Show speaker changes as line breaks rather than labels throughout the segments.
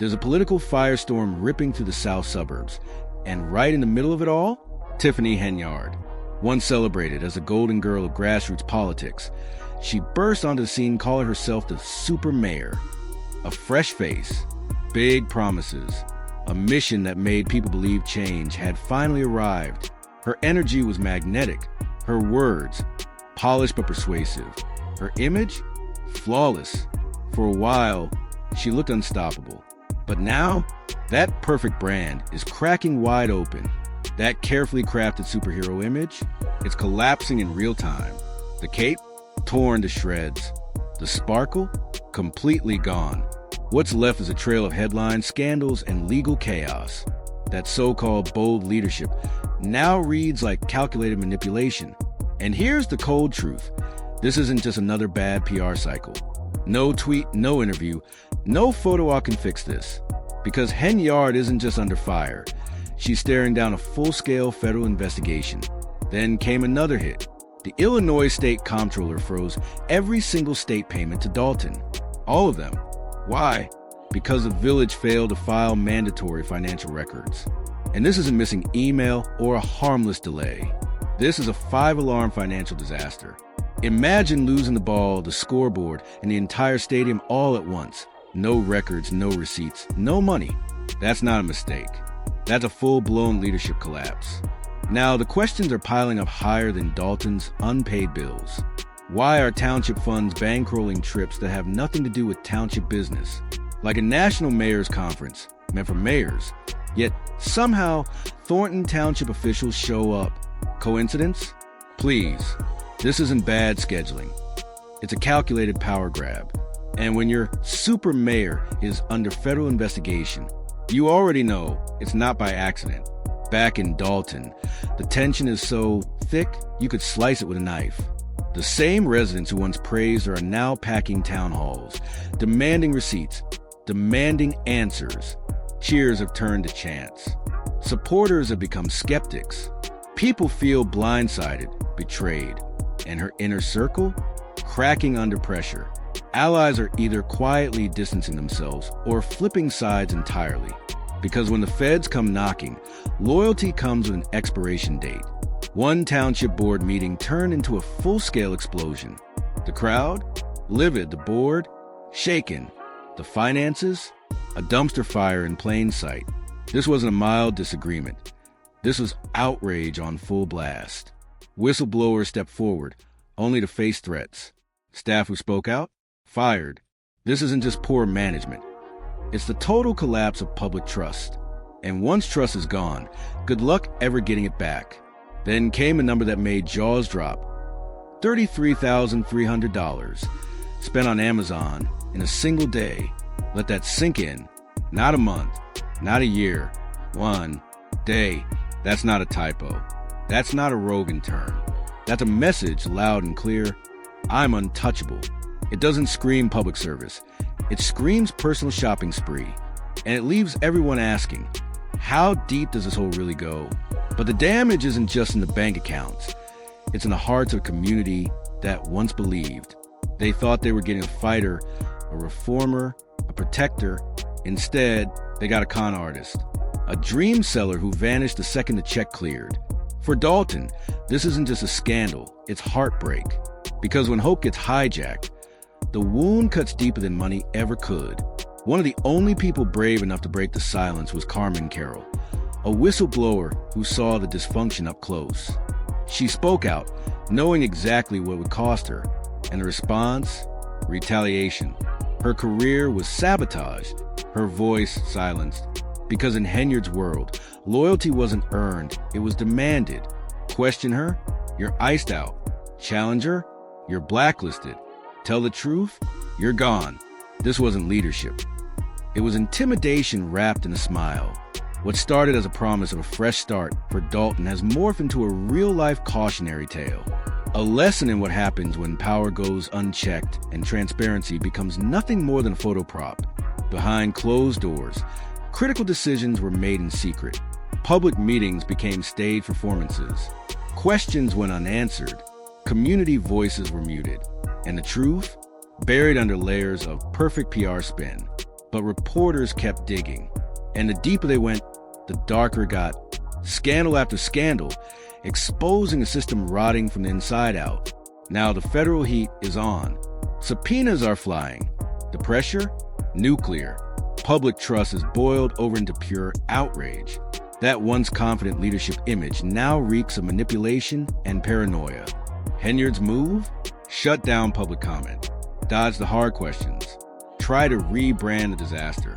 There's a political firestorm ripping through the south suburbs, and right in the middle of it all, Tiffany Henyard, once celebrated as the golden girl of grassroots politics. She burst onto the scene calling herself the super mayor. A fresh face, big promises, a mission that made people believe change had finally arrived. Her energy was magnetic, her words, polished but persuasive, her image, flawless. For a while, she looked unstoppable. But now, that perfect brand is cracking wide open. That carefully crafted superhero image, it's collapsing in real time. The cape, torn to shreds. The sparkle, completely gone. What's left is a trail of headlines, scandals, and legal chaos. That so-called bold leadership now reads like calculated manipulation. And here's the cold truth. This isn't just another bad PR cycle. No tweet, no interview, no photo op can fix this. Because Henyard isn't just under fire. She's staring down a full-scale federal investigation. Then came another hit. The Illinois State Comptroller froze every single state payment to Dalton. All of them. Why? Because the village failed to file mandatory financial records. And this isn't missing email or a harmless delay. This is a 5-alarm financial disaster. Imagine losing the ball, the scoreboard, and the entire stadium all at once. No records, no receipts, no money. That's not a mistake. That's a full-blown leadership collapse. Now, the questions are piling up higher than Dalton's unpaid bills. Why are township funds bankrolling trips that have nothing to do with township business? Like a national mayor's conference, meant for mayors. Yet, somehow, Thornton Township officials show up. Coincidence? Please. This isn't bad scheduling. It's a calculated power grab. And when your super mayor is under federal investigation, you already know it's not by accident. Back in Dalton, the tension is so thick you could slice it with a knife. The same residents who once praised her are now packing town halls, demanding receipts, demanding answers. Cheers have turned to chants. Supporters have become skeptics. People feel blindsided, betrayed. And her inner circle? Cracking under pressure. Allies are either quietly distancing themselves or flipping sides entirely. Because when the feds come knocking, loyalty comes with an expiration date. One township board meeting turned into a full-scale explosion. The crowd? Livid. The board? Shaken. The finances? A dumpster fire in plain sight. This wasn't a mild disagreement. This was outrage on full blast. Whistleblowers stepped forward, only to face threats. Staff who spoke out? Fired. This isn't just poor management. It's the total collapse of public trust. And once trust is gone, good luck ever getting it back. Then came a number that made jaws drop. $33,300 spent on Amazon in a single day. Let that sink in. Not a month, not a year. 1 day. That's not a typo. That's not a Rogan term. That's a message loud and clear. I'm untouchable. It doesn't scream public service. It screams personal shopping spree. And it leaves everyone asking, how deep does this hole really go? But the damage isn't just in the bank accounts. It's in the hearts of a community that once believed. They thought they were getting a fighter, a reformer, a protector. Instead, they got a con artist. A dream seller who vanished the second the check cleared. For Dalton, this isn't just a scandal, it's heartbreak. Because when hope gets hijacked, the wound cuts deeper than money ever could. One of the only people brave enough to break the silence was Carmen Carroll, a whistleblower who saw the dysfunction up close. She spoke out, knowing exactly what it would cost her, and the response? Retaliation. Her career was sabotaged, her voice silenced. Because in Henyard's world, loyalty wasn't earned, it was demanded. Question her? You're iced out. Challenge her? You're blacklisted. Tell the truth? You're gone. This wasn't leadership. It was intimidation wrapped in a smile. What started as a promise of a fresh start for Dalton has morphed into a real-life cautionary tale. A lesson in what happens when power goes unchecked and transparency becomes nothing more than a photo prop. Behind closed doors, critical decisions were made in secret. Public meetings became staged performances. Questions went unanswered. Community voices were muted. And the truth? Buried under layers of perfect PR spin. But reporters kept digging. And the deeper they went, the darker it got. Scandal after scandal, exposing a system rotting from the inside out. Now the federal heat is on. Subpoenas are flying. The pressure? Nuclear. Public trust is boiled over into pure outrage. That once confident leadership image now reeks of manipulation and paranoia. Henyard's move? Shut down public comment. Dodge the hard questions. Try to rebrand the disaster.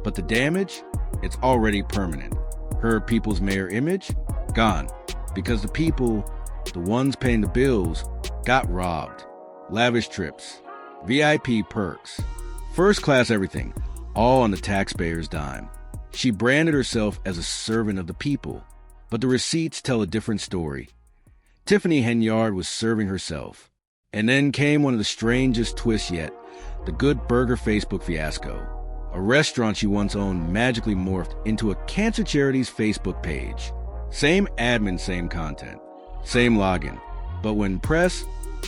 But the damage? It's already permanent. Her people's mayor image? Gone. Because the people, the ones paying the bills, got robbed. Lavish trips. VIP perks. First class everything. All on the taxpayer's dime. She branded herself as a servant of the people. But the receipts tell a different story. Tiffany Henyard was serving herself. And then came one of the strangest twists yet. The Good Burger Facebook fiasco. A restaurant she once owned magically morphed into a cancer charity's Facebook page. Same admin, same content, same login. But when pressed,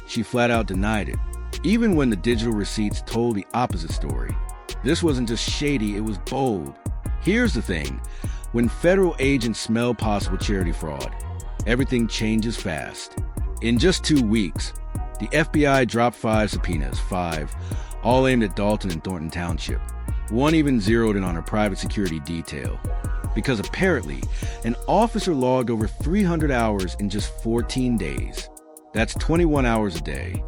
she flat out denied it. Even when the digital receipts told the opposite story. This wasn't just shady, it was bold. Here's the thing. When federal agents smell possible charity fraud, everything changes fast. In just 2 weeks, the FBI dropped 5 subpoenas, 5, all aimed at Dalton and Thornton Township. One even zeroed in on her private security detail. Because apparently, an officer logged over 300 hours in just 14 days. That's 21 hours a day.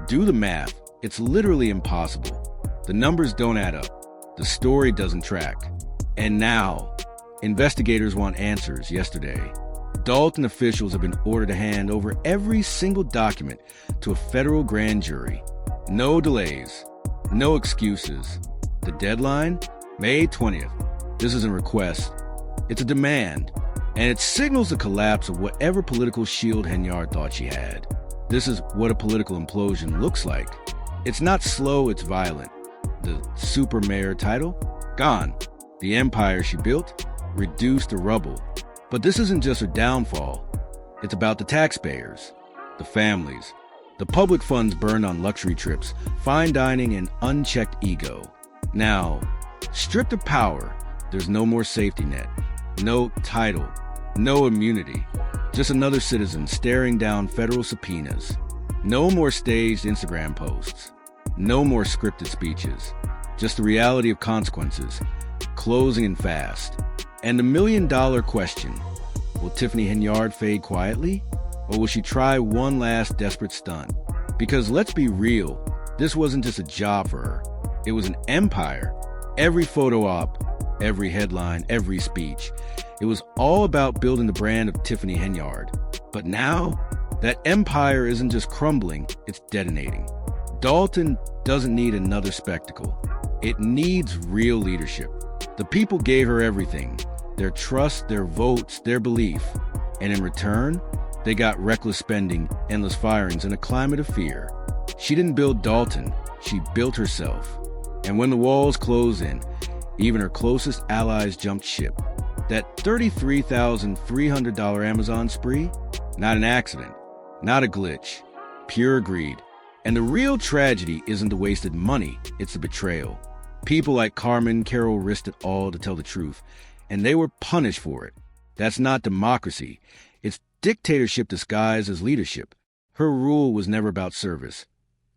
Do the math. It's literally impossible. The numbers don't add up. The story doesn't track. And now, investigators want answers yesterday. Dalton officials have been ordered to hand over every single document to a federal grand jury. No delays. No excuses. The deadline? May 20th. This isn't a request. It's a demand. And it signals the collapse of whatever political shield Henyard thought she had. This is what a political implosion looks like. It's not slow, it's violent. The super mayor title? Gone. The empire she built? Reduced to rubble. But this isn't just her downfall. It's about the taxpayers, the families, the public funds burned on luxury trips, fine dining, and unchecked ego. Now, stripped of power, there's no more safety net, no title, no immunity. Just another citizen staring down federal subpoenas. No more staged Instagram posts. No more scripted speeches. Just the reality of consequences, closing in fast. And the million-dollar question, will Tiffany Henyard fade quietly? Or will she try one last desperate stunt? Because let's be real, this wasn't just a job for her. It was an empire. Every photo op, every headline, every speech. It was all about building the brand of Tiffany Henyard. But now, that empire isn't just crumbling, it's detonating. Dalton doesn't need another spectacle. It needs real leadership. The people gave her everything. Their trust, their votes, their belief. And in return, they got reckless spending, endless firings, and a climate of fear. She didn't build Dalton, she built herself. And when the walls closed in, even her closest allies jumped ship. That $33,300 Amazon spree? Not an accident, not a glitch, pure greed. And the real tragedy isn't the wasted money, it's the betrayal. People like Carmen Carroll risked it all to tell the truth, and they were punished for it. That's not democracy. It's dictatorship disguised as leadership. Her rule was never about service.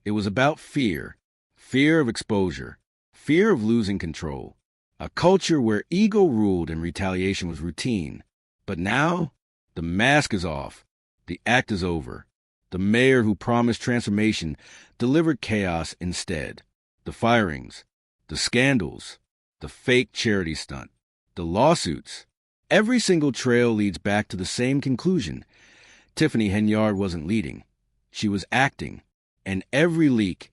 It was about fear. Fear of exposure. Fear of losing control. A culture where ego ruled and retaliation was routine. But now, the mask is off. The act is over. The mayor who promised transformation delivered chaos instead. The firings, the scandals, the fake charity stunt, the lawsuits. Every single trail leads back to the same conclusion. Tiffany Henyard wasn't leading. She was acting. And every leak,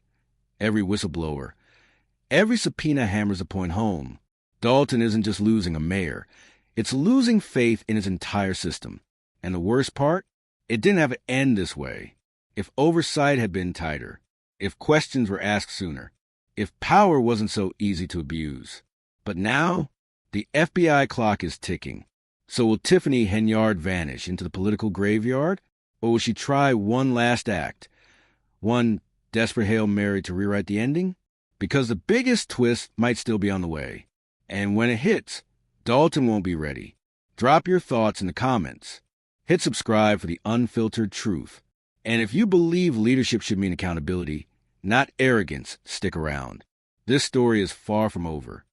every whistleblower, every subpoena hammers a point home. Dalton isn't just losing a mayor. It's losing faith in its entire system. And the worst part? It didn't have to end this way. If oversight had been tighter, if questions were asked sooner, if power wasn't so easy to abuse. But now, the FBI clock is ticking. So will Tiffany Henyard vanish into the political graveyard? Or will she try one last act? One desperate Hail Mary to rewrite the ending? because the biggest twist might still be on the way. And when it hits, Dalton won't be ready. Drop your thoughts in the comments. Hit subscribe for the unfiltered truth. And if you believe leadership should mean accountability, not arrogance, stick around. This story is far from over.